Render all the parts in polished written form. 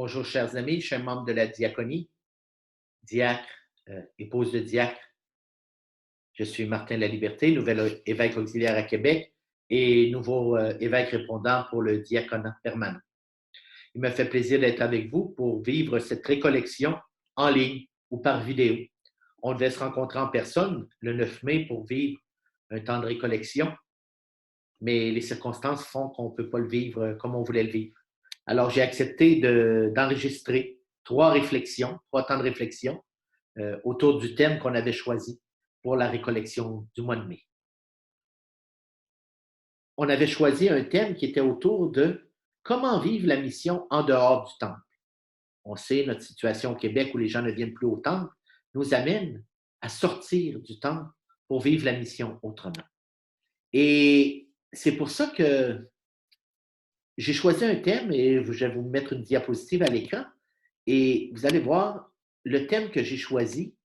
Bonjour, chers amis, je suis un membre de la diaconie, diacre, épouse de diacre. Je suis Martin Laliberté, nouvel évêque auxiliaire à Québec et nouveau évêque répondant pour le diaconat permanent. Il me fait plaisir d'être avec vous pour vivre cette récollection en ligne ou par vidéo. On devait se rencontrer en personne le 9 mai pour vivre un temps de récollection, mais les circonstances font qu'on ne peut pas le vivre comme on voulait le vivre. Alors, j'ai accepté d'enregistrer trois temps de réflexion autour du thème qu'on avait choisi pour la récollection du mois de mai. On avait choisi un thème qui était autour de comment vivre la mission en dehors du temple. On sait, notre situation au Québec où les gens ne viennent plus au temple nous amène à sortir du temple pour vivre la mission autrement. Et c'est pour ça que j'ai choisi un thème et je vais vous mettre une diapositive à l'écran et vous allez voir le thème que j'ai choisi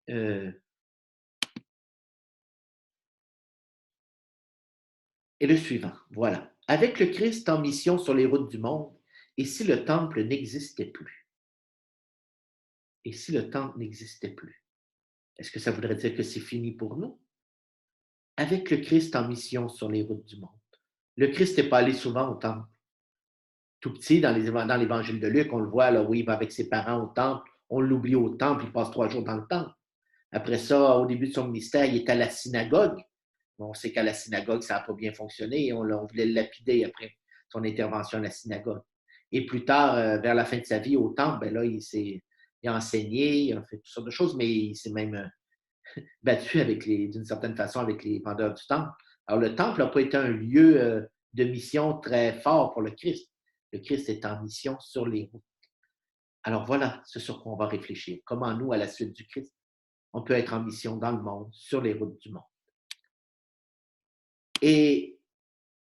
est le suivant. Voilà. Avec le Christ en mission sur les routes du monde, et si le temple n'existait plus? Et si le temple n'existait plus? Est-ce que ça voudrait dire que c'est fini pour nous? Avec le Christ en mission sur les routes du monde. Le Christ n'est pas allé souvent au temple. Tout petit, dans l'évangile de Luc, on le voit là où il va avec ses parents au temple. On l'oublie au temple, il passe 3 jours dans le temple. Après ça, au début de son ministère, il est à la synagogue. Bon, on sait qu'à la synagogue, ça n'a pas bien fonctionné et on voulait le lapider après son intervention à la synagogue. Et plus tard, vers la fin de sa vie au temple, ben là, il a enseigné, il a fait toutes sortes de choses, mais il s'est même battu d'une certaine façon avec les vendeurs du temple. Alors, le temple n'a pas été un lieu de mission très fort pour le Christ. Le Christ est en mission sur les routes. Alors voilà ce sur quoi on va réfléchir. Comment nous, à la suite du Christ, on peut être en mission dans le monde, sur les routes du monde. Et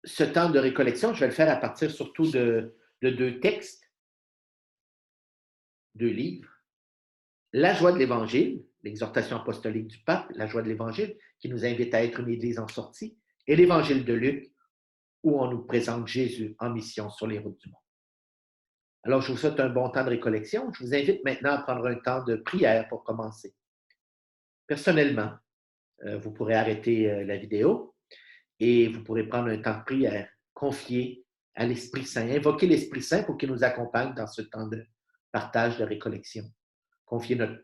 ce temps de récollection, je vais le faire à partir surtout de deux textes, 2 livres. La joie de l'Évangile, l'exhortation apostolique du pape, la joie de l'Évangile, qui nous invite à être une Église en sortie, et l'Évangile de Luc, où on nous présente Jésus en mission sur les routes du monde. Alors, je vous souhaite un bon temps de récollection. Je vous invite maintenant à prendre un temps de prière pour commencer. Personnellement, vous pourrez arrêter la vidéo et vous pourrez prendre un temps de prière, confier à l'Esprit Saint, invoquer l'Esprit Saint pour qu'il nous accompagne dans ce temps de partage, de récollection. Confier notre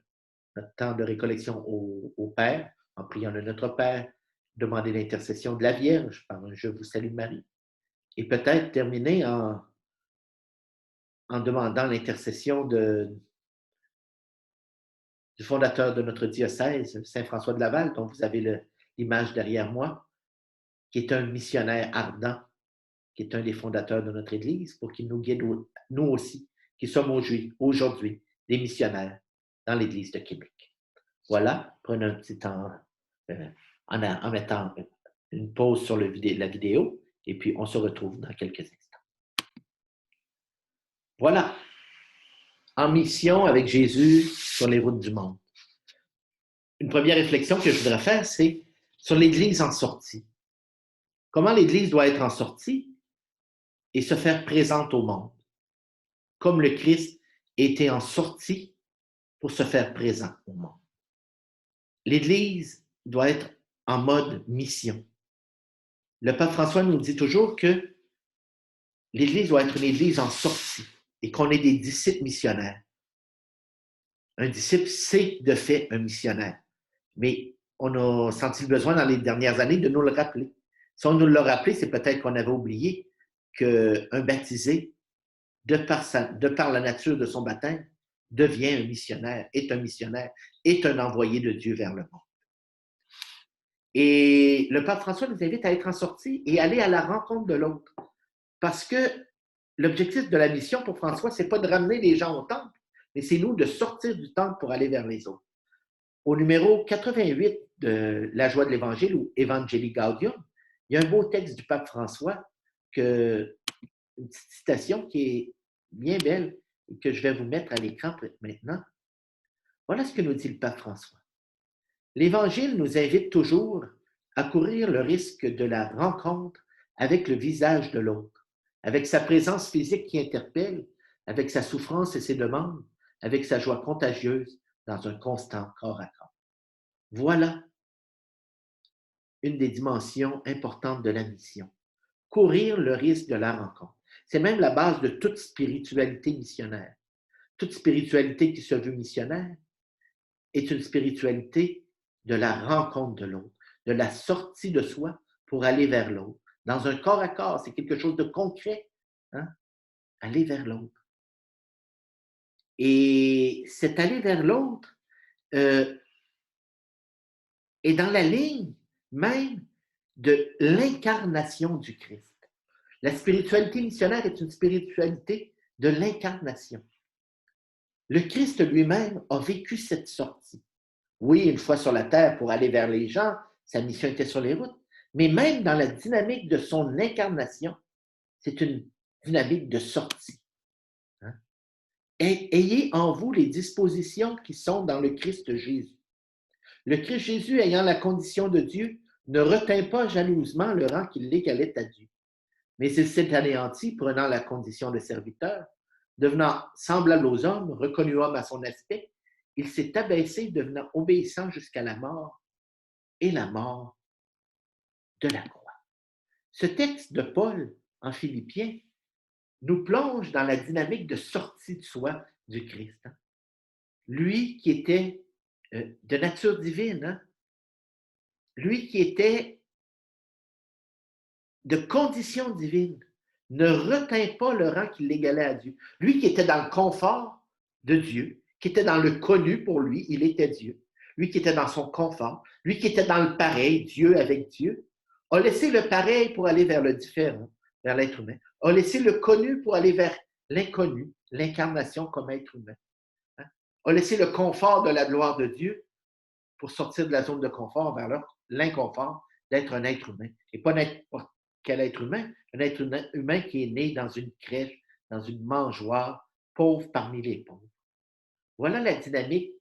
temps de récollection au Père, en priant de notre Père, demander l'intercession de la Vierge par un Je vous salue Marie. Et peut-être terminer en demandant l'intercession du fondateur de notre diocèse, Saint François de Laval, dont vous avez l'image derrière moi, qui est un missionnaire ardent, qui est un des fondateurs de notre Église, pour qu'il nous guide, nous aussi, qui sommes aujourd'hui des missionnaires dans l'Église de Québec. Voilà, prenez un petit temps en mettant une pause sur la vidéo, et puis on se retrouve dans quelques instants. Voilà, en mission avec Jésus sur les routes du monde. Une première réflexion que je voudrais faire, c'est sur l'Église en sortie. Comment l'Église doit être en sortie et se faire présente au monde, comme le Christ était en sortie pour se faire présent au monde. L'Église doit être en mode mission. Le pape François nous dit toujours que l'Église doit être une Église en sortie et qu'on est des disciples missionnaires. Un disciple, c'est de fait un missionnaire. Mais on a senti le besoin dans les dernières années de nous le rappeler. Si on nous l'a rappelé, c'est peut-être qu'on avait oublié qu'un baptisé, de par la nature de son baptême, devient un missionnaire, est un envoyé de Dieu vers le monde. Et le pape François nous invite à être en sortie et aller à la rencontre de l'autre. Parce que l'objectif de la mission pour François, ce n'est pas de ramener les gens au temple, mais c'est nous de sortir du temple pour aller vers les autres. Au numéro 88 de La joie de l'Évangile ou Evangelii Gaudium, il y a un beau texte du pape François, une petite citation qui est bien belle et que je vais vous mettre à l'écran maintenant. Voilà ce que nous dit le pape François. L'Évangile nous invite toujours à courir le risque de la rencontre avec le visage de l'autre, avec sa présence physique qui interpelle, avec sa souffrance et ses demandes, avec sa joie contagieuse, dans un constant corps à corps. Voilà une des dimensions importantes de la mission. Courir le risque de la rencontre. C'est même la base de toute spiritualité missionnaire. Toute spiritualité qui se veut missionnaire est une spiritualité de la rencontre de l'autre, de la sortie de soi pour aller vers l'autre. Dans un corps à corps, c'est quelque chose de concret. Hein? Aller vers l'autre. Et cet aller vers l'autre est dans la ligne même de l'incarnation du Christ. La spiritualité missionnaire est une spiritualité de l'incarnation. Le Christ lui-même a vécu cette sortie. Oui, une fois sur la terre pour aller vers les gens, sa mission était sur les routes, mais même dans la dynamique de son incarnation, c'est une dynamique de sortie. Hein? Ayez en vous les dispositions qui sont dans le Christ Jésus. Le Christ Jésus, ayant la condition de Dieu, ne retint pas jalousement le rang qui l'égalait à Dieu. Mais il s'est anéanti, prenant la condition de serviteur, devenant semblable aux hommes, reconnu homme à son aspect, il s'est abaissé, devenant obéissant jusqu'à la mort, et la mort de la croix. Ce texte de Paul en Philippiens nous plonge dans la dynamique de sortie de soi du Christ. Lui qui était de nature divine, lui qui était de condition divine, ne retint pas le rang qui l'égalait à Dieu. Lui qui était dans le confort de Dieu, qui était dans le connu pour lui, il était Dieu. Lui qui était dans son confort, lui qui était dans le pareil, Dieu avec Dieu, a laissé le pareil pour aller vers le différent, vers l'être humain, a laissé le connu pour aller vers l'inconnu, l'incarnation comme être humain, hein? A laissé le confort de la gloire de Dieu pour sortir de la zone de confort vers l'inconfort d'être un être humain. Et pas n'importe quel être humain, un être humain qui est né dans une crèche, dans une mangeoire, pauvre parmi les pauvres. Voilà la dynamique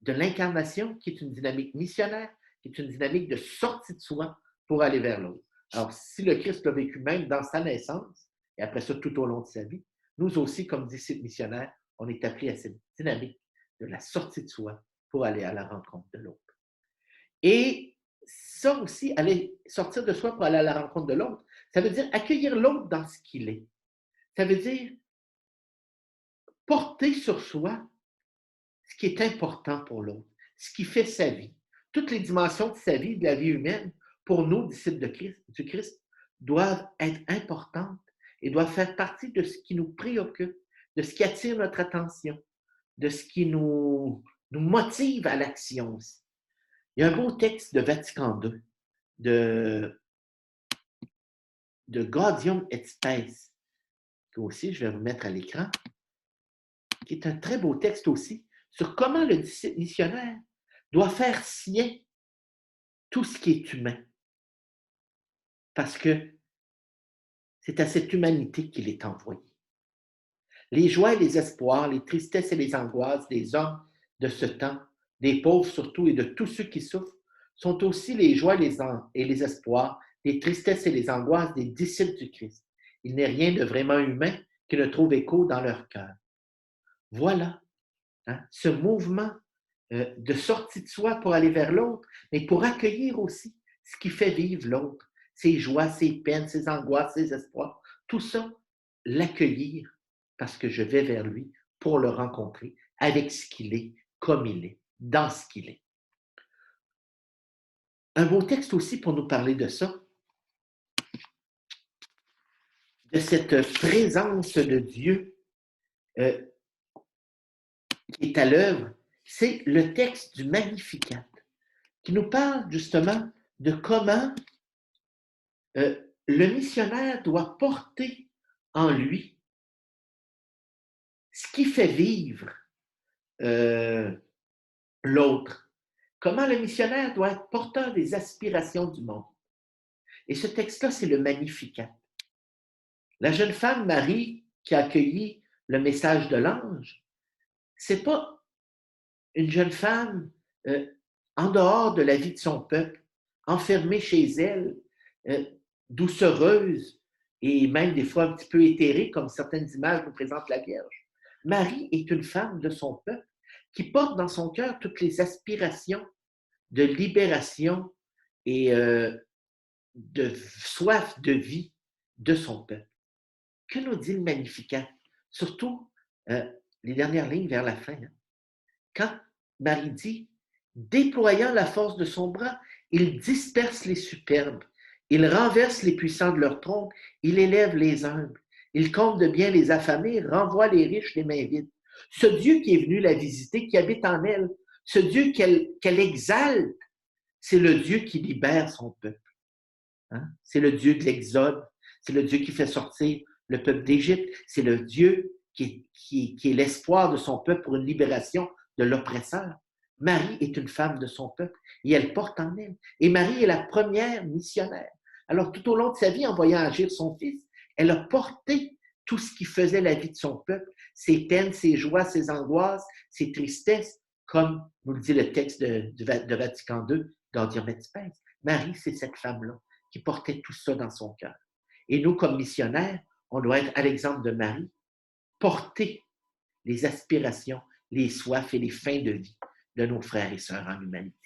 de l'incarnation qui est une dynamique missionnaire, qui est une dynamique de sortie de soi pour aller vers l'autre. Alors, si le Christ l'a vécu même dans sa naissance, et après ça tout au long de sa vie, nous aussi, comme disciples missionnaires, on est appelés à cette dynamique de la sortie de soi pour aller à la rencontre de l'autre. Et ça aussi, aller sortir de soi pour aller à la rencontre de l'autre, ça veut dire accueillir l'autre dans ce qu'il est. Ça veut dire porter sur soi ce qui est important pour l'autre, ce qui fait sa vie. Toutes les dimensions de sa vie, de la vie humaine, pour nous, disciples du Christ, doivent être importantes et doivent faire partie de ce qui nous préoccupe, de ce qui attire notre attention, de ce qui nous motive à l'action aussi. Il y a un beau texte de Vatican II, de Gaudium et Spes, que aussi je vais vous mettre à l'écran, qui est un très beau texte aussi, sur comment le disciple missionnaire doit faire sien tout ce qui est humain. Parce que c'est à cette humanité qu'il est envoyé. Les joies et les espoirs, les tristesses et les angoisses des hommes de ce temps, des pauvres surtout et de tous ceux qui souffrent, sont aussi les joies et les espoirs, les tristesses et les angoisses des disciples du Christ. Il n'est rien de vraiment humain qui ne trouve écho dans leur cœur. Voilà, hein, ce mouvement de sortie de soi pour aller vers l'autre, mais pour accueillir aussi ce qui fait vivre l'autre, ses joies, ses peines, ses angoisses, ses espoirs. Tout ça, l'accueillir parce que je vais vers lui pour le rencontrer avec ce qu'il est, comme il est, dans ce qu'il est. Un beau texte aussi pour nous parler de ça, de cette présence de Dieu qui est à l'œuvre, c'est le texte du Magnificat, qui nous parle justement de comment le missionnaire doit porter en lui ce qui fait vivre l'autre. Comment le missionnaire doit être porteur des aspirations du monde. Et ce texte-là, c'est le Magnificat. La jeune femme, Marie, qui a accueilli le message de l'ange, c'est pas une jeune femme en dehors de la vie de son peuple, enfermée chez elle, doucereuse et même des fois un petit peu éthérée, comme certaines images nous présentent la Vierge. Marie est une femme de son peuple qui porte dans son cœur toutes les aspirations de libération et de soif de vie de son peuple. Que nous dit le Magnificat? Surtout les dernières lignes vers la fin. Hein? Quand Marie dit « Déployant la force de son bras, il disperse les superbes, il renverse les puissants de leur trône, il élève les humbles, il compte de bien les affamés, renvoie les riches les mains vides. » Ce Dieu qui est venu la visiter, qui habite en elle, ce Dieu qu'elle exalte, c'est le Dieu qui libère son peuple. Hein? C'est le Dieu de l'Exode, c'est le Dieu qui fait sortir le peuple d'Égypte, c'est le Dieu qui est l'espoir de son peuple pour une libération de l'oppresseur. Marie est une femme de son peuple et elle porte en elle. Et Marie est la première missionnaire. Alors, tout au long de sa vie, en voyant agir son fils, elle a porté tout ce qui faisait la vie de son peuple, ses peines, ses joies, ses angoisses, ses tristesses, comme nous le dit le texte de Vatican II d'Audium et Spes. Marie, c'est cette femme-là qui portait tout ça dans son cœur. Et nous, comme missionnaires, on doit être à l'exemple de Marie, porter les aspirations, les soifs et les fins de vie de nos frères et sœurs en humanité.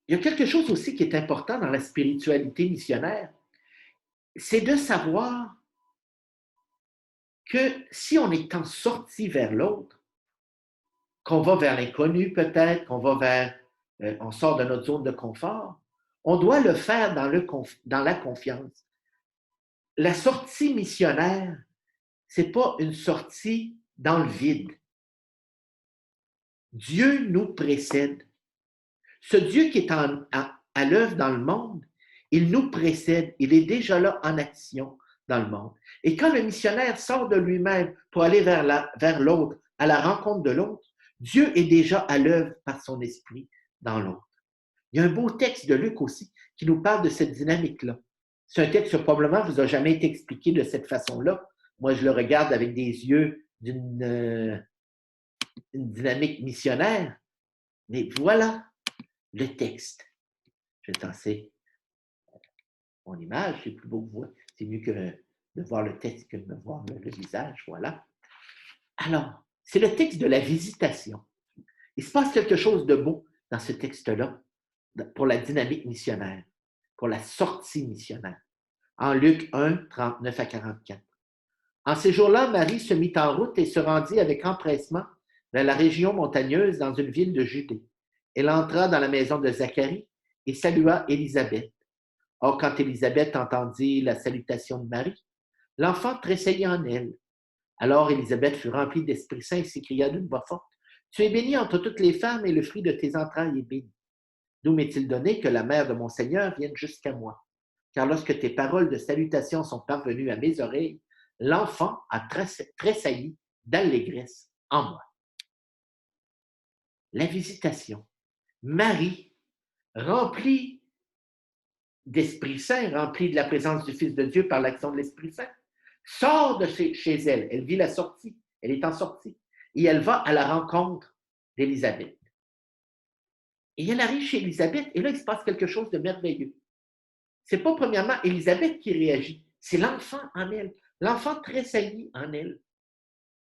Il y a quelque chose aussi qui est important dans la spiritualité missionnaire, c'est de savoir que si on est en sortie vers l'autre, qu'on va vers l'inconnu peut-être, qu'on va vers, on sort de notre zone de confort, on doit le faire dans la confiance. La sortie missionnaire, ce n'est pas une sortie dans le vide. Dieu nous précède. Ce Dieu qui est à l'œuvre dans le monde, il nous précède. Il est déjà là en action dans le monde. Et quand le missionnaire sort de lui-même pour aller vers l'autre, à la rencontre de l'autre, Dieu est déjà à l'œuvre par son esprit dans l'autre. Il y a un beau texte de Luc aussi qui nous parle de cette dynamique-là. C'est un texte qui probablement ne vous a jamais été expliqué de cette façon-là. Moi, je le regarde avec des yeux d'une dynamique missionnaire. Mais voilà le texte. Je vais tasser mon image, c'est plus beau que vous. C'est mieux que de voir le texte que de voir le visage. Voilà. Alors, c'est le texte de la visitation. Il se passe quelque chose de beau dans ce texte-là pour la dynamique missionnaire, pour la sortie missionnaire. En Luc 1, 39 à 44. En ces jours-là, Marie se mit en route et se rendit avec empressement vers la région montagneuse dans une ville de Judée. Elle entra dans la maison de Zacharie et salua Élisabeth. Or, quand Élisabeth entendit la salutation de Marie, l'enfant tressaillit en elle. Alors Élisabeth fut remplie d'Esprit Saint et s'écria d'une voix forte, « Tu es bénie entre toutes les femmes et le fruit de tes entrailles est béni. D'où m'est-il donné que la mère de mon Seigneur vienne jusqu'à moi? Car lorsque tes paroles de salutation sont parvenues à mes oreilles, l'enfant a tressailli d'allégresse en moi. » La visitation. Marie, remplie d'Esprit Saint, remplie de la présence du Fils de Dieu par l'action de l'Esprit Saint, sort de chez elle. Elle vit la sortie. Elle est en sortie. Et elle va à la rencontre d'Élisabeth. Et elle arrive chez Élisabeth, et là, il se passe quelque chose de merveilleux. Ce n'est pas premièrement Élisabeth qui réagit, c'est l'enfant en elle. L'enfant tressaillit en elle.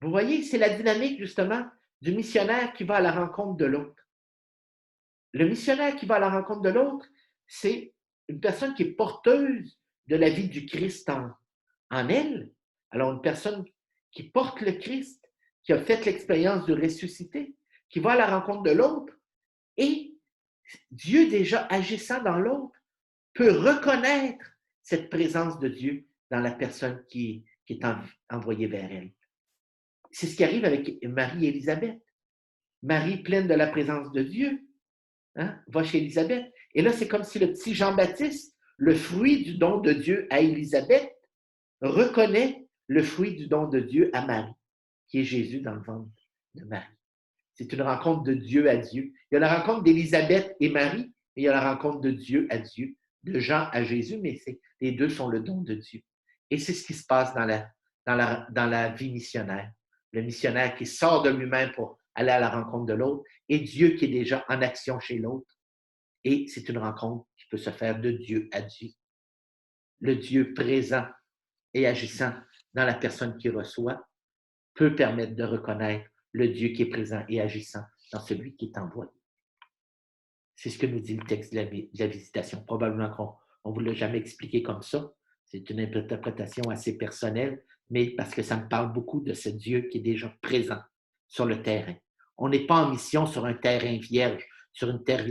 Vous voyez, c'est la dynamique, justement, du missionnaire qui va à la rencontre de l'autre. Le missionnaire qui va à la rencontre de l'autre, c'est une personne qui est porteuse de la vie du Christ en elle. Alors, une personne qui porte le Christ, qui a fait l'expérience de ressusciter, qui va à la rencontre de l'autre, et Dieu déjà agissant dans l'autre peut reconnaître cette présence de Dieu dans la personne qui est envoyée vers elle. C'est ce qui arrive avec Marie et Élisabeth. Marie, pleine de la présence de Dieu, va chez Élisabeth. Et là, c'est comme si le petit Jean-Baptiste, le fruit du don de Dieu à Élisabeth, reconnaît le fruit du don de Dieu à Marie, qui est Jésus dans le ventre de Marie. C'est une rencontre de Dieu à Dieu. Il y a la rencontre d'Élisabeth et Marie, et il y a la rencontre de Dieu à Dieu, de Jean à Jésus, mais les deux sont le don de Dieu. Et c'est ce qui se passe dans la vie missionnaire. Le missionnaire qui sort de lui-même pour aller à la rencontre de l'autre, et Dieu qui est déjà en action chez l'autre. Et c'est une rencontre qui peut se faire de Dieu à Dieu. Le Dieu présent et agissant dans la personne qui reçoit peut permettre de reconnaître le Dieu qui est présent et agissant dans celui qui est envoyé. C'est ce que nous dit le texte de la visitation. Probablement qu'on ne vous l'a jamais expliqué comme ça. C'est une interprétation assez personnelle, mais parce que ça me parle beaucoup de ce Dieu qui est déjà présent sur le terrain. On n'est pas en mission sur un terrain vierge, sur une terre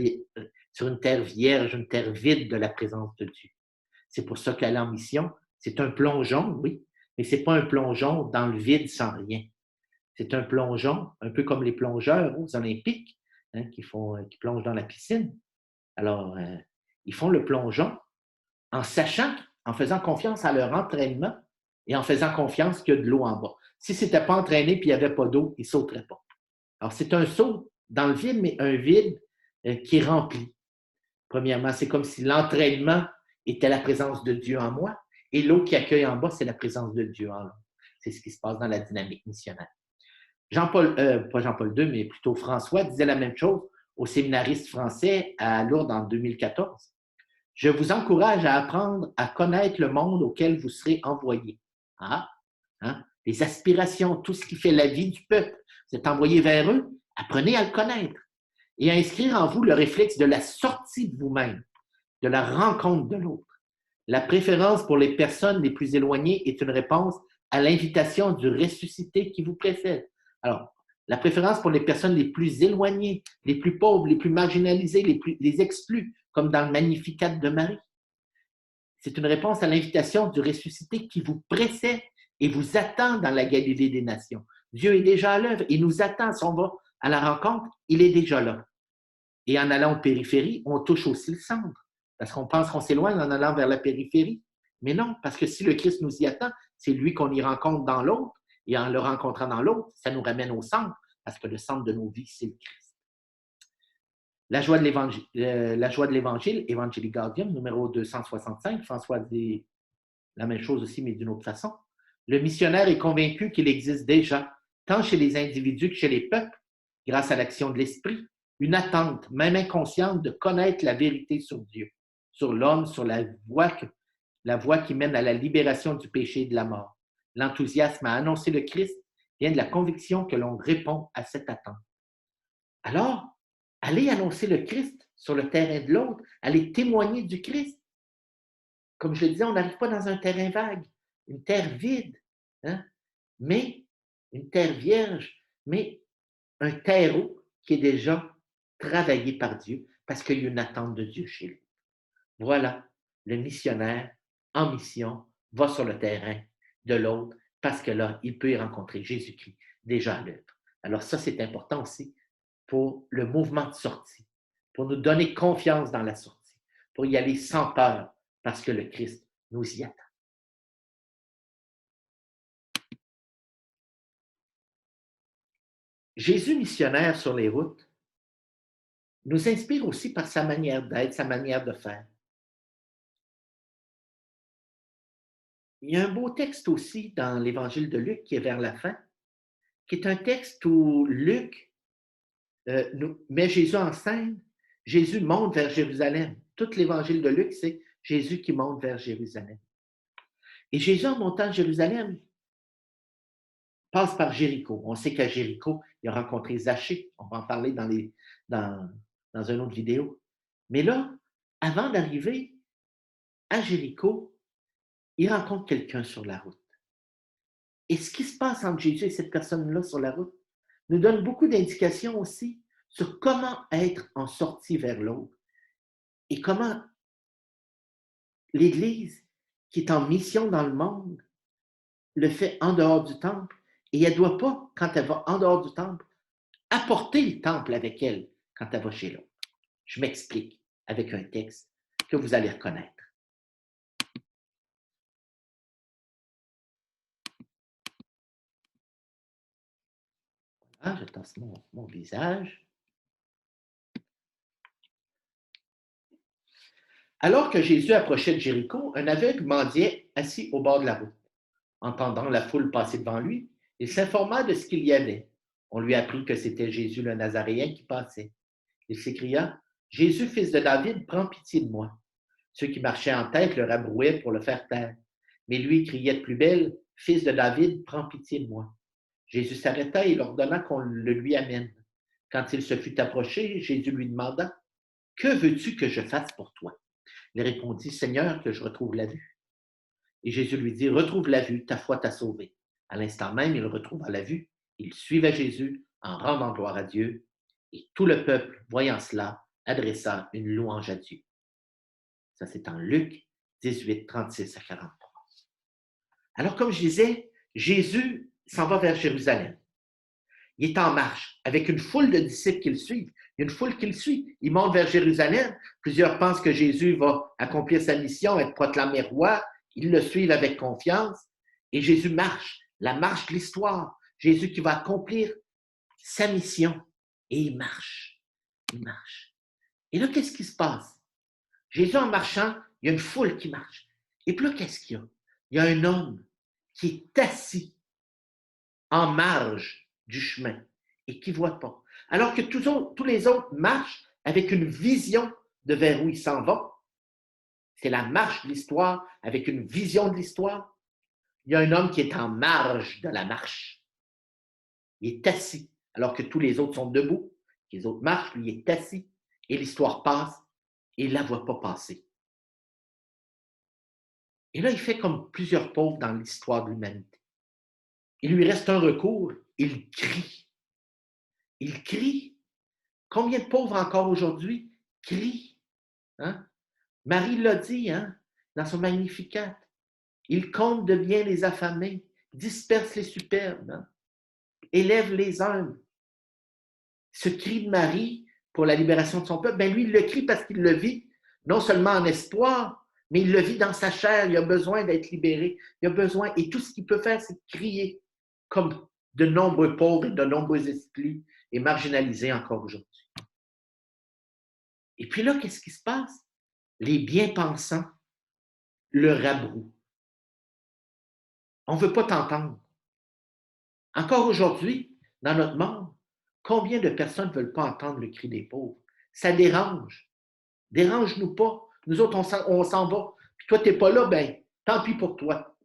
vierge, une terre vide de la présence de Dieu. C'est pour ça qu'aller en mission, c'est un plongeon, oui, mais ce n'est pas un plongeon dans le vide sans rien. C'est un plongeon, un peu comme les plongeurs aux Olympiques, hein, qui plongent dans la piscine. Alors, ils font le plongeon en sachant, en faisant confiance à leur entraînement et en faisant confiance qu'il y a de l'eau en bas. Si ce n'était pas entraîné et il n'y avait pas d'eau, ils ne sauteraient pas. Alors, c'est un saut dans le vide, mais un vide qui est rempli. Premièrement, c'est comme si l'entraînement était la présence de Dieu en moi et l'eau qui accueille en bas, c'est la présence de Dieu en l'homme. C'est ce qui se passe dans la dynamique missionnaire. Pas Jean-Paul II, mais plutôt François, disait la même chose aux séminaristes français à Lourdes en 2014. Je vous encourage à apprendre à connaître le monde auquel vous serez envoyés. Ah, hein? Les aspirations, tout ce qui fait la vie du peuple. Vous êtes envoyés vers eux, apprenez à le connaître et à inscrire en vous le réflexe de la sortie de vous-même, de la rencontre de l'autre. La préférence pour les personnes les plus éloignées est une réponse à l'invitation du ressuscité qui vous précède. Alors, la préférence pour les personnes les plus éloignées, les plus pauvres, les plus marginalisées, les exclus, comme dans le Magnificat de Marie. C'est une réponse à l'invitation du ressuscité qui vous précède et vous attend dans la Galilée des nations. Dieu est déjà à l'œuvre, il nous attend. Si on va à la rencontre, il est déjà là. Et en allant aux périphéries, on touche aussi le centre. Parce qu'on pense qu'on s'éloigne en allant vers la périphérie. Mais non, parce que si le Christ nous y attend, c'est lui qu'on y rencontre dans l'autre. Et en le rencontrant dans l'autre, ça nous ramène au centre, parce que le centre de nos vies, c'est le Christ. La joie de l'Évangile, Evangelii Gaudium, numéro 265, François dit la même chose aussi, mais d'une autre façon. Le missionnaire est convaincu qu'il existe déjà, tant chez les individus que chez les peuples, grâce à l'action de l'Esprit, une attente, même inconsciente, de connaître la vérité sur Dieu, sur l'homme, sur la voie qui mène à la libération du péché et de la mort. L'enthousiasme à annoncer le Christ vient de la conviction que l'on répond à cette attente. Alors, allez annoncer le Christ sur le terrain de l'autre, allez témoigner du Christ. Comme je le disais, on n'arrive pas dans un terrain vague, une terre vide, hein? Mais une terre vierge, mais un terreau qui est déjà travaillé par Dieu parce qu'il y a une attente de Dieu chez lui. Voilà, le missionnaire en mission va sur le terrain de l'autre parce que là, il peut y rencontrer Jésus-Christ déjà à l'œuvre. Alors ça, c'est important aussi pour le mouvement de sortie, pour nous donner confiance dans la sortie, pour y aller sans peur parce que le Christ nous y attend. Jésus missionnaire sur les routes nous inspire aussi par sa manière d'être, sa manière de faire. Il y a un beau texte aussi dans l'Évangile de Luc qui est vers la fin, qui est un texte où Luc met Jésus en scène. Jésus monte vers Jérusalem. Tout l'Évangile de Luc, c'est Jésus qui monte vers Jérusalem. Et Jésus, en montant à Jérusalem, passe par Jéricho. On sait qu'à Jéricho, il a rencontré Zachée. On va en parler dans une autre vidéo. Mais là, avant d'arriver à Jéricho, il rencontre quelqu'un sur la route. Et ce qui se passe entre Jésus et cette personne-là sur la route nous donne beaucoup d'indications aussi sur comment être en sortie vers l'autre et comment l'Église, qui est en mission dans le monde, le fait en dehors du temple. Et elle ne doit pas, quand elle va en dehors du temple, apporter le temple avec elle quand elle va chez l'autre. Je m'explique avec un texte que vous allez reconnaître. Voilà, je tasse mon visage. Alors que Jésus approchait de Jéricho, un aveugle mendiait assis au bord de la route. Entendant la foule passer devant lui, il s'informa de ce qu'il y avait. On lui apprit que c'était Jésus le Nazaréen qui passait. Il s'écria, « Jésus, fils de David, prends pitié de moi. » Ceux qui marchaient en tête le rabrouaient pour le faire taire. Mais lui criait de plus belle, « Fils de David, prends pitié de moi. » Jésus s'arrêta et ordonna qu'on le lui amène. Quand il se fut approché, Jésus lui demanda, « Que veux-tu que je fasse pour toi? » Il répondit, « Seigneur, que je retrouve la vue. » Et Jésus lui dit, « Retrouve la vue, ta foi t'a sauvé. » À l'instant même, il retrouva la vue. Il suivait Jésus en rendant gloire à Dieu. Et tout le peuple, voyant cela, adressa une louange à Dieu. Ça, c'est en Luc 18, 36 à 43. Alors, comme je disais, Jésus s'en va vers Jérusalem. Il est en marche avec une foule de disciples qui le suivent. Il y a une foule qui le suit. Il monte vers Jérusalem. Plusieurs pensent que Jésus va accomplir sa mission, être proclamé roi. Ils le suivent avec confiance. Et Jésus marche, la marche de l'histoire. Jésus qui va accomplir sa mission. Et il marche. Il marche. Et là, qu'est-ce qui se passe? Jésus, en marchant, il y a une foule qui marche. Et puis là, qu'est-ce qu'il y a? Il y a un homme qui est assis en marge du chemin et qui ne voit pas. Alors que tous les autres marchent avec une vision de vers où ils s'en vont. C'est la marche de l'histoire avec une vision de l'histoire. Il y a un homme qui est en marge de la marche. Il est assis, alors que tous les autres sont debout. Les autres marchent, lui il est assis, et l'histoire passe, et il ne la voit pas passer. Et là, il fait comme plusieurs pauvres dans l'histoire de l'humanité. Il lui reste un recours, il crie. Il crie. Combien de pauvres encore aujourd'hui crient? Hein? Marie l'a dit dans son Magnificat. Il compte de bien les affamés, disperse les superbes, élève les humbles. Ce cri de Marie pour la libération de son peuple, lui, il le crie parce qu'il le vit, non seulement en espoir, mais il le vit dans sa chair. Il a besoin d'être libéré. Il a besoin, et tout ce qu'il peut faire, c'est crier, comme de nombreux pauvres et de nombreux exclus et marginalisés encore aujourd'hui. Et puis là, qu'est-ce qui se passe? Les bien-pensants le rabrouent. On ne veut pas t'entendre. Encore aujourd'hui, dans notre monde, combien de personnes ne veulent pas entendre le cri des pauvres? Ça dérange. Dérange-nous pas. Nous autres, on s'en va. Puis toi, tu n'es pas là, tant pis pour toi.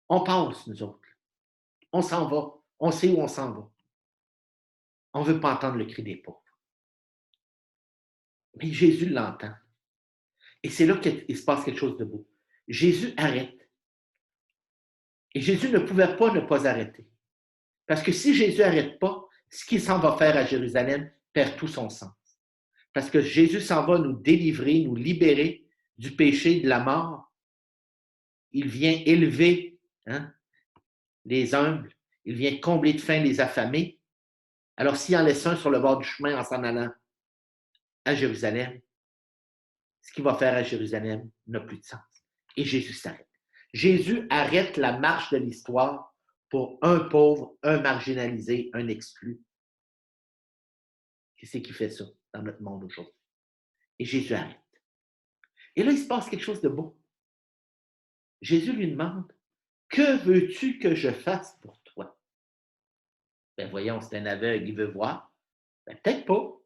On passe, nous autres. On s'en va. On sait où on s'en va. On ne veut pas entendre le cri des pauvres. Mais Jésus l'entend. Et c'est là qu'il se passe quelque chose de beau. Jésus arrête. Et Jésus ne pouvait pas ne pas arrêter. Parce que si Jésus n'arrête pas, ce qu'il s'en va faire à Jérusalem perd tout son sens. Parce que Jésus s'en va nous délivrer, nous libérer du péché, de la mort. Il vient élever les humbles. Il vient combler de faim les affamés. Alors, s'il en laisse un sur le bord du chemin en s'en allant à Jérusalem, ce qu'il va faire à Jérusalem n'a plus de sens. Et Jésus s'arrête. Jésus arrête la marche de l'histoire pour un pauvre, un marginalisé, un exclu. Qui c'est qui fait ça dans notre monde aujourd'hui? Et Jésus arrête. Et là, il se passe quelque chose de beau. Jésus lui demande, « Que veux-tu que je fasse pour toi? » Voyons, c'est un aveugle, il veut voir. Peut-être pas.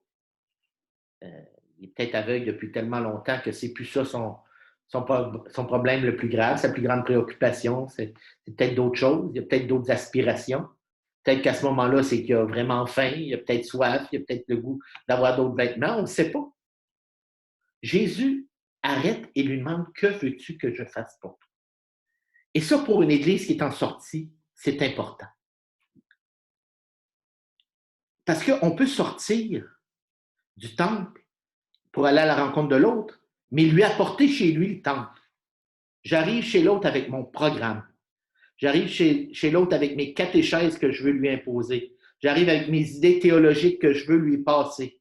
Il est peut-être aveugle depuis tellement longtemps que c'est plus ça son problème le plus grave, sa plus grande préoccupation. C'est peut-être d'autres choses, il y a peut-être d'autres aspirations. Peut-être qu'à ce moment-là, c'est qu'il a vraiment faim, il a peut-être soif, il a peut-être le goût d'avoir d'autres vêtements, on ne sait pas. Jésus arrête et lui demande, « Que veux-tu que je fasse pour toi? » Et ça, pour une Église qui est en sortie, c'est important. Parce qu'on peut sortir du temple pour aller à la rencontre de l'autre, mais lui apporter chez lui le temple. J'arrive chez l'autre avec mon programme. J'arrive chez l'autre avec mes catéchèses que je veux lui imposer. J'arrive avec mes idées théologiques que je veux lui passer.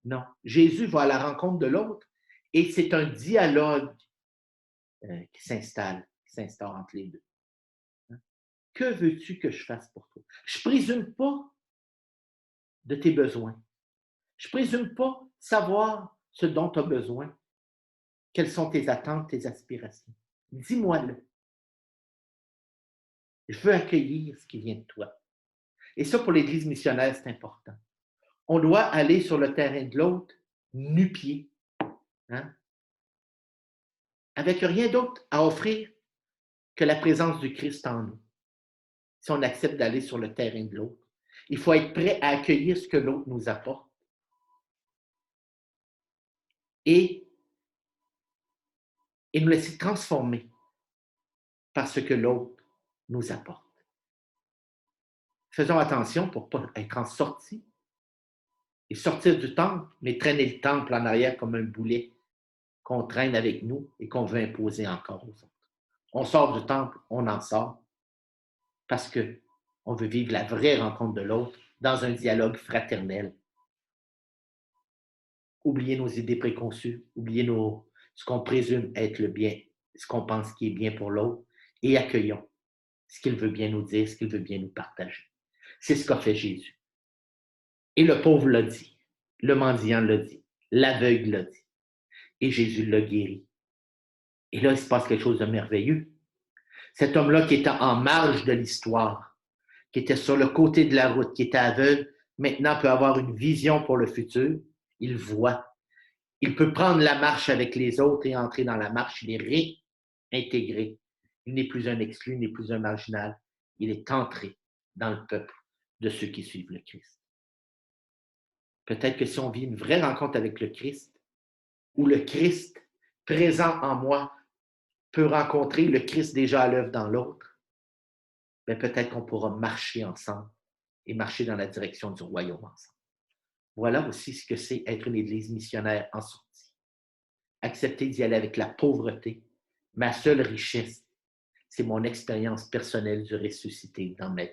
Non, Jésus va à la rencontre de l'autre et c'est un dialogue qui s'instaure entre les deux. Que veux-tu que je fasse pour toi? Je ne présume pas de tes besoins. Je ne présume pas savoir ce dont tu as besoin. Quelles sont tes attentes, tes aspirations? Dis-moi-le. Je veux accueillir ce qui vient de toi. Et ça, pour l'Église missionnaire, c'est important. On doit aller sur le terrain de l'autre nu-pieds. Hein? Avec rien d'autre à offrir que la présence du Christ en nous, si on accepte d'aller sur le terrain de l'autre. Il faut être prêt à accueillir ce que l'autre nous apporte et, nous laisser transformer par ce que l'autre nous apporte. Faisons attention pour ne pas être en sortie et sortir du temple, mais traîner le temple en arrière comme un boulet qu'on traîne avec nous et qu'on veut imposer encore aux autres. On sort du temple, on en sort parce qu'on veut vivre la vraie rencontre de l'autre dans un dialogue fraternel. Oubliez nos idées préconçues, oubliez ce qu'on présume être le bien, ce qu'on pense qui est bien pour l'autre et accueillons ce qu'il veut bien nous dire, ce qu'il veut bien nous partager. C'est ce qu'a fait Jésus. Et le pauvre l'a dit, le mendiant l'a dit, l'aveugle l'a dit, et Jésus l'a guéri. Et là, il se passe quelque chose de merveilleux. Cet homme-là qui était en marge de l'histoire, qui était sur le côté de la route, qui était aveugle, maintenant peut avoir une vision pour le futur. Il voit. Il peut prendre la marche avec les autres et entrer dans la marche. Il est réintégré. Il n'est plus un exclu, il n'est plus un marginal. Il est entré dans le peuple de ceux qui suivent le Christ. Peut-être que si on vit une vraie rencontre avec le Christ, où le Christ présent en moi peut rencontrer le Christ déjà à l'œuvre dans l'autre, mais peut-être qu'on pourra marcher ensemble et marcher dans la direction du royaume ensemble. Voilà aussi ce que c'est être une église missionnaire en sortie. Accepter d'y aller avec la pauvreté. Ma seule richesse, c'est mon expérience personnelle du ressuscité dans ma vie.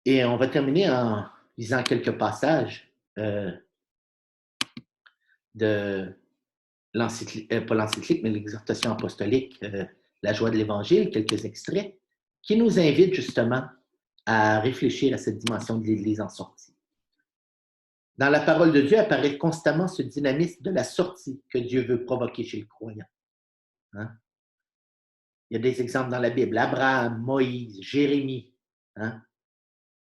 Et on va terminer en lisant quelques passages de l'encyclique, pas l'encyclique, mais l'exhortation apostolique, La joie de l'Évangile, quelques extraits, qui nous invitent justement à réfléchir à cette dimension de l'Église en sortie. Dans la parole de Dieu apparaît constamment ce dynamisme de la sortie que Dieu veut provoquer chez le croyant. Hein? Il y a des exemples dans la Bible, Abraham, Moïse, Jérémie. Hein?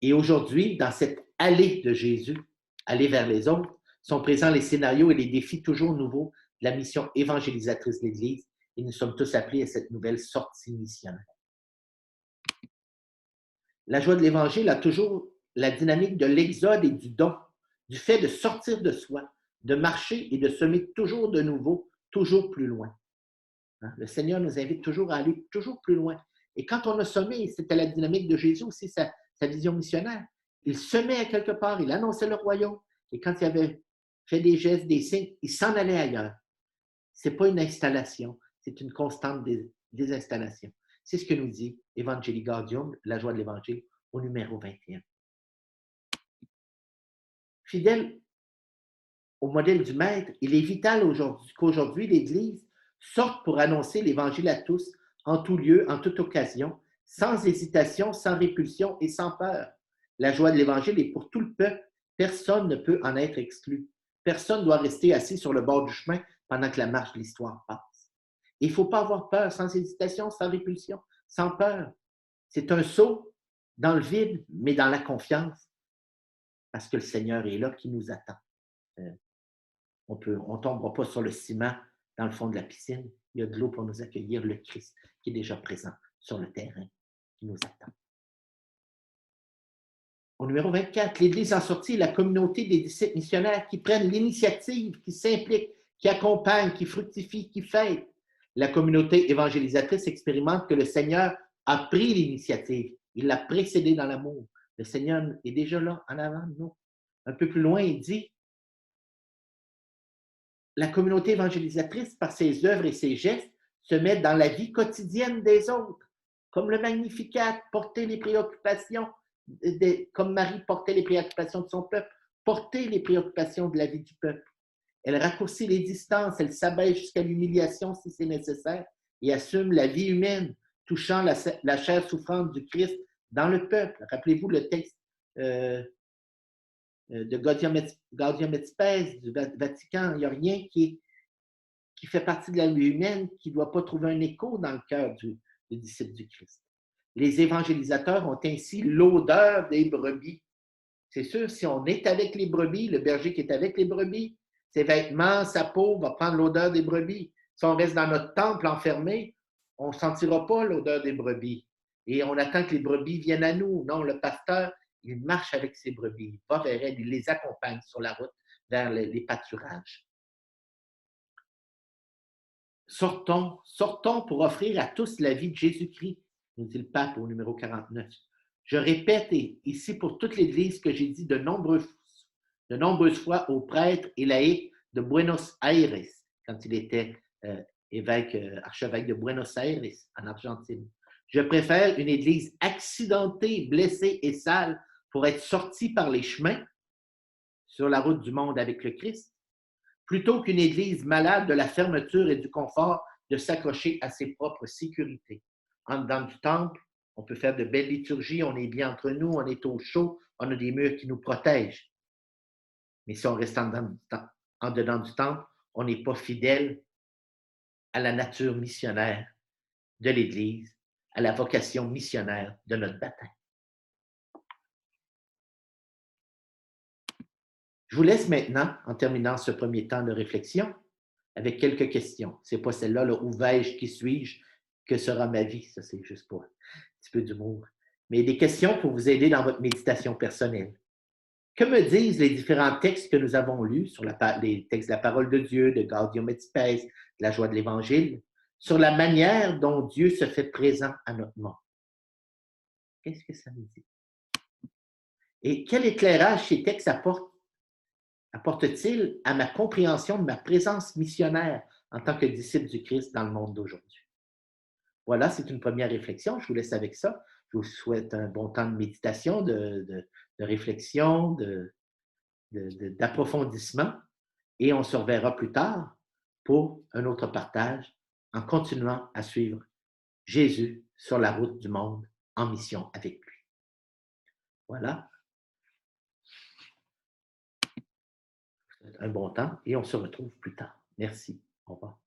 Et aujourd'hui, dans cette allée de Jésus, aller vers les autres, sont présents les scénarios et les défis toujours nouveaux de la mission évangélisatrice de l'Église, et nous sommes tous appelés à cette nouvelle sortie missionnaire. La joie de l'Évangile a toujours la dynamique de l'exode et du don, du fait de sortir de soi, de marcher et de semer toujours de nouveau, toujours plus loin. Le Seigneur nous invite toujours à aller toujours plus loin. Et quand on a semé, c'était la dynamique de Jésus aussi, sa vision missionnaire. Il semait à quelque part, il annonçait le royaume, et quand il avait fait des gestes, des signes, il s'en allait ailleurs. Ce n'est pas une installation, c'est une constante des installations. C'est ce que nous dit Evangelii Gaudium, la joie de l'Évangile, au numéro 21. Fidèle au modèle du Maître, il est vital qu'aujourd'hui l'Église sorte pour annoncer l'Évangile à tous, en tout lieu, en toute occasion, sans hésitation, sans répulsion et sans peur. La joie de l'Évangile est pour tout le peuple. Personne ne peut en être exclu. Personne ne doit rester assis sur le bord du chemin pendant que la marche de l'histoire passe. Il ne faut pas avoir peur, sans hésitation, sans répulsion, sans peur. C'est un saut dans le vide, mais dans la confiance, parce que le Seigneur est là qui nous attend. On ne tombera pas sur le ciment dans le fond de la piscine. Il y a de l'eau pour nous accueillir, le Christ qui est déjà présent sur le terrain, qui nous attend. Au numéro 24, l'Église en sortie est la communauté des disciples missionnaires qui prennent l'initiative, qui s'impliquent, qui accompagnent, qui fructifient, qui fêtent. La communauté évangélisatrice expérimente que le Seigneur a pris l'initiative. Il l'a précédé dans l'amour. Le Seigneur est déjà là, en avant de nous. Un peu plus loin, il dit la communauté évangélisatrice, par ses œuvres et ses gestes, se met dans la vie quotidienne des autres, comme le Magnificat, porter les préoccupations, comme Marie portait les préoccupations de son peuple, porter les préoccupations de la vie du peuple. Elle raccourcit les distances, elle s'abaisse jusqu'à l'humiliation si c'est nécessaire et assume la vie humaine, touchant la chair souffrante du Christ dans le peuple. Rappelez-vous le texte de Gaudium et Spes du Vatican. Il n'y a rien qui fait partie de la vie humaine qui ne doit pas trouver un écho dans le cœur du disciple du Christ. Les évangélisateurs ont ainsi l'odeur des brebis. C'est sûr, si on est avec les brebis, le berger qui est avec les brebis, Ses vêtements, sa peau va prendre l'odeur des brebis. Si on reste dans notre temple enfermé, on ne sentira pas l'odeur des brebis. Et on attend que les brebis viennent à nous. Non, le pasteur, il marche avec ses brebis, il va vers elles, il les accompagne sur la route vers les pâturages. Sortons, sortons pour offrir à tous la vie de Jésus-Christ, nous dit le pape au numéro 49. Je répète ici pour toute l'Église que j'ai dit de nombreuses fois aux prêtres et laïcs de Buenos Aires, quand il était archevêque de Buenos Aires, en Argentine. Je préfère une Église accidentée, blessée et sale pour être sortie par les chemins sur la route du monde avec le Christ, plutôt qu'une Église malade de la fermeture et du confort de s'accrocher à ses propres sécurités. En dedans du temple, on peut faire de belles liturgies, on est bien entre nous, on est au chaud, on a des murs qui nous protègent. Mais si on reste en dedans du temple, on n'est pas fidèle à la nature missionnaire de l'Église, à la vocation missionnaire de notre baptême. Je vous laisse maintenant, en terminant ce premier temps de réflexion, avec quelques questions. Ce n'est pas celle-là, là, où vais-je, qui suis-je, que sera ma vie? Ça, c'est juste pour un petit peu d'humour. Mais des questions pour vous aider dans votre méditation personnelle. Que me disent les différents textes que nous avons lus sur les textes de la parole de Dieu, de Gaudium et Spes, de la joie de l'Évangile, sur la manière dont Dieu se fait présent à notre monde? Qu'est-ce que ça me dit? Et quel éclairage ces textes apporte-t-il à ma compréhension de ma présence missionnaire en tant que disciple du Christ dans le monde d'aujourd'hui? Voilà, c'est une première réflexion. Je vous laisse avec ça. Je vous souhaite un bon temps de méditation, de réflexion, d'approfondissement. Et on se reverra plus tard pour un autre partage en continuant à suivre Jésus sur la route du monde en mission avec lui. Voilà. Un bon temps et on se retrouve plus tard. Merci. Au revoir.